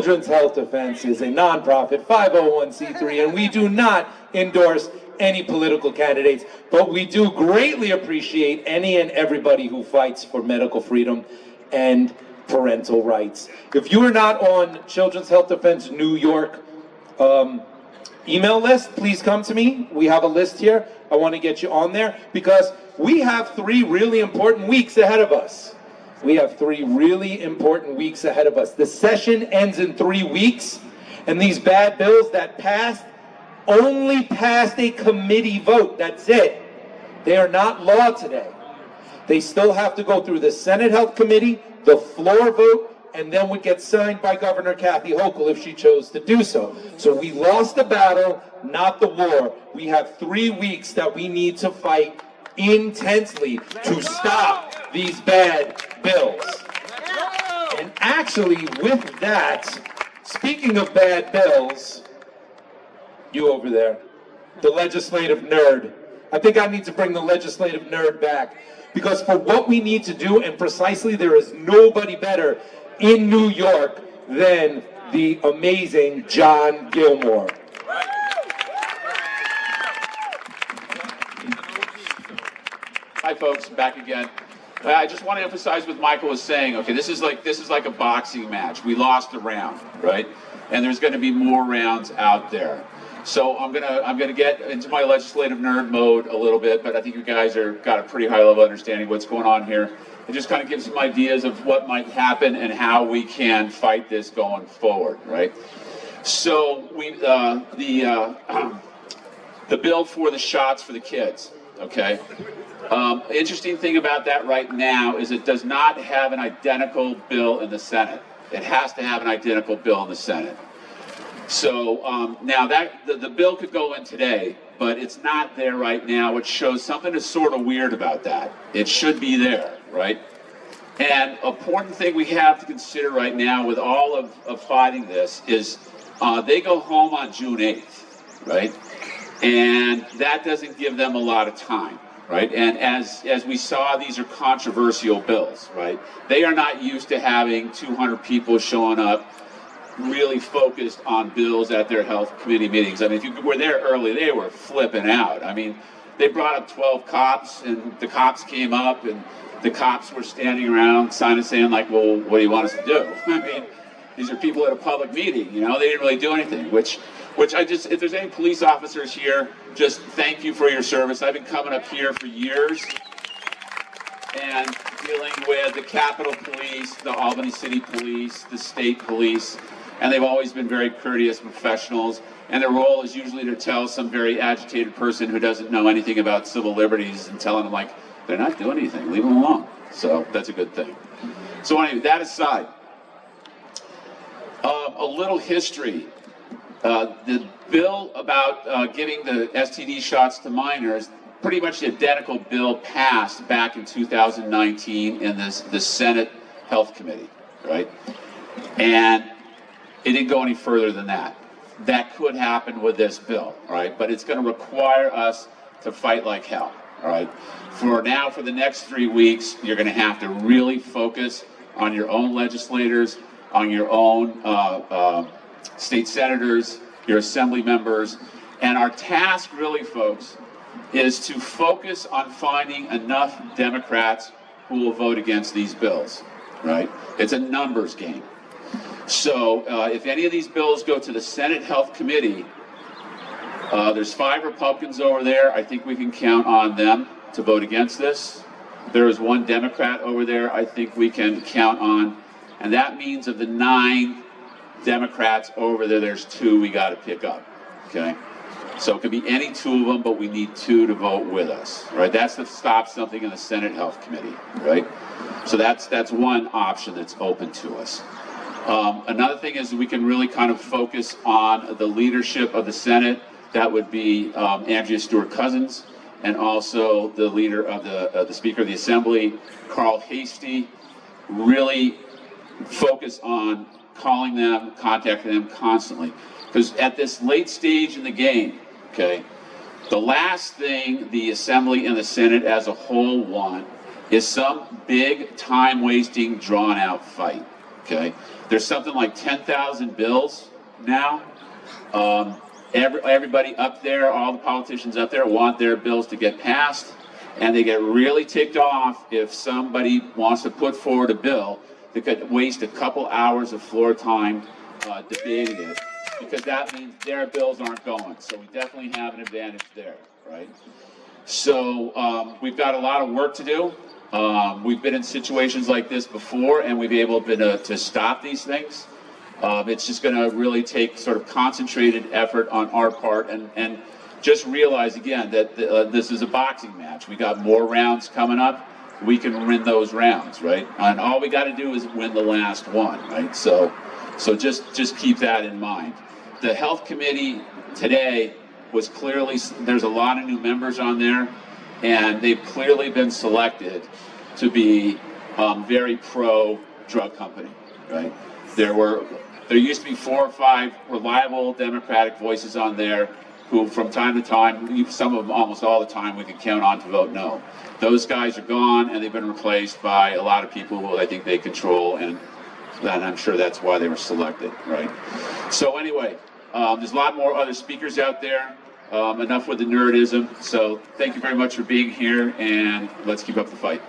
Children's Health Defense is a nonprofit 501c3, and we do not endorse any political candidates, but we do greatly appreciate any and everybody who fights for medical freedom and parental rights. If you are not on Children's Health Defense New York email list, please come to me. We have a list here. I want to get you on there because we have 3 really important weeks ahead of us. We have 3 really important weeks ahead of us. The session ends in 3 weeks, and these bad bills that passed only passed a committee vote. That's it. They are not law today. They still have to go through the Senate Health Committee, the floor vote, and then would get signed by Governor Kathy Hochul if she chose to do so. So we lost the battle, not the war. We have 3 weeks that we need to fight intensely to stop these bad bills. And actually, with that, speaking of bad bills, you over there, the legislative nerd. I think I need to bring the legislative nerd back because for what we need to do, and precisely there is nobody better in New York than the amazing John Gilmore. Hi folks, back again. I just want to emphasize what Michael was saying. Okay, this is like a boxing match. We lost a round, right? And there's going to be more rounds out there. So I'm gonna get into my legislative nerd mode a little bit, but I think you guys are got a pretty high level understanding of what's going on here. It just kind of gives some ideas of what might happen and how we can fight this going forward, right? So the bill for the shots for the kids, okay? Interesting thing about that right now is it does not have an identical bill in the Senate. It has to have an identical bill in the Senate. So now that the bill could go in today, but it's not there right now, which shows something is sort of weird about that. It should be there, right? And important thing we have to consider right now with all of fighting this is they go home on June 8th, right? And that doesn't give them a lot of time, right? And as we saw, these are controversial bills, right? They are not used to having 200 people showing up really focused on bills at their health committee meetings. I mean, if you were there early, they were flipping out. I mean, they brought up 12 cops, and the cops came up, and the cops were standing around saying like, well, what do you want us to do? I mean, these are people at a public meeting, you know, they didn't really do anything, which I just, if there's any police officers here, just thank you for your service. I've been coming up here for years and dealing with the Capitol Police, the Albany City Police, the state police, and they've always been very courteous professionals, and their role is usually to tell some very agitated person who doesn't know anything about civil liberties and telling them like, they're not doing anything, leave them alone. So that's a good thing. So anyway, that aside, a little history. The bill about giving the STD shots to minors, pretty much the identical bill passed back in 2019 in the Senate Health Committee, right? And it didn't go any further than that. That could happen with this bill, right? But it's going to require us to fight like hell, all right? For the next 3 weeks, you're going to have to really focus on your own legislators, on your own state senators, your assembly members. And our task really, folks, is to focus on finding enough Democrats who will vote against these bills, right? It's a numbers game. So if any of these bills go to the Senate Health Committee, there's 5 Republicans over there. I think we can count on them to vote against this. There is 1 Democrat over there I think we can count on. And that means of the 9 Democrats over there, there's 2 we got to pick up, okay? So it could be any 2 of them, but we need 2 to vote with us, right? That's to stop something in the Senate Health Committee, right? So that's one option that's open to us. Another thing is we can really kind of focus on the leadership of the Senate. That would be Andrea Stewart-Cousins, and also the leader of the Speaker of the Assembly, Carl Hastie. Really focus on calling them, contacting them constantly. Because at this late stage in the game, okay, the last thing the Assembly and the Senate as a whole want is some big time-wasting, drawn-out fight. okay? There's something like 10,000 bills now. Everybody up there, all the politicians up there want their bills to get passed, and they get really ticked off if somebody wants to put forward a bill that could waste a couple hours of floor time debating it, because that means their bills aren't going. So we definitely have an advantage there, right? So we've got a lot of work to do. We've been in situations like this before, and we've been able to stop these things. It's just going to really take sort of concentrated effort on our part, and just realize again that this is a boxing match. We got more rounds coming up. We can win those rounds, right? And all we got to do is win the last one, right? So just keep that in mind. The health committee today was clearly, there's a lot of new members on there, and they've clearly been selected to be very pro-drug company, right? There used to be 4 or 5 reliable Democratic voices on there who from time to time, some of them almost all the time, we could count on to vote no. Those guys are gone, and they've been replaced by a lot of people who I think they control, and I'm sure that's why they were selected, right? So anyway, there's a lot more other speakers out there. Enough with the nerdism. So thank you very much for being here, and let's keep up the fight.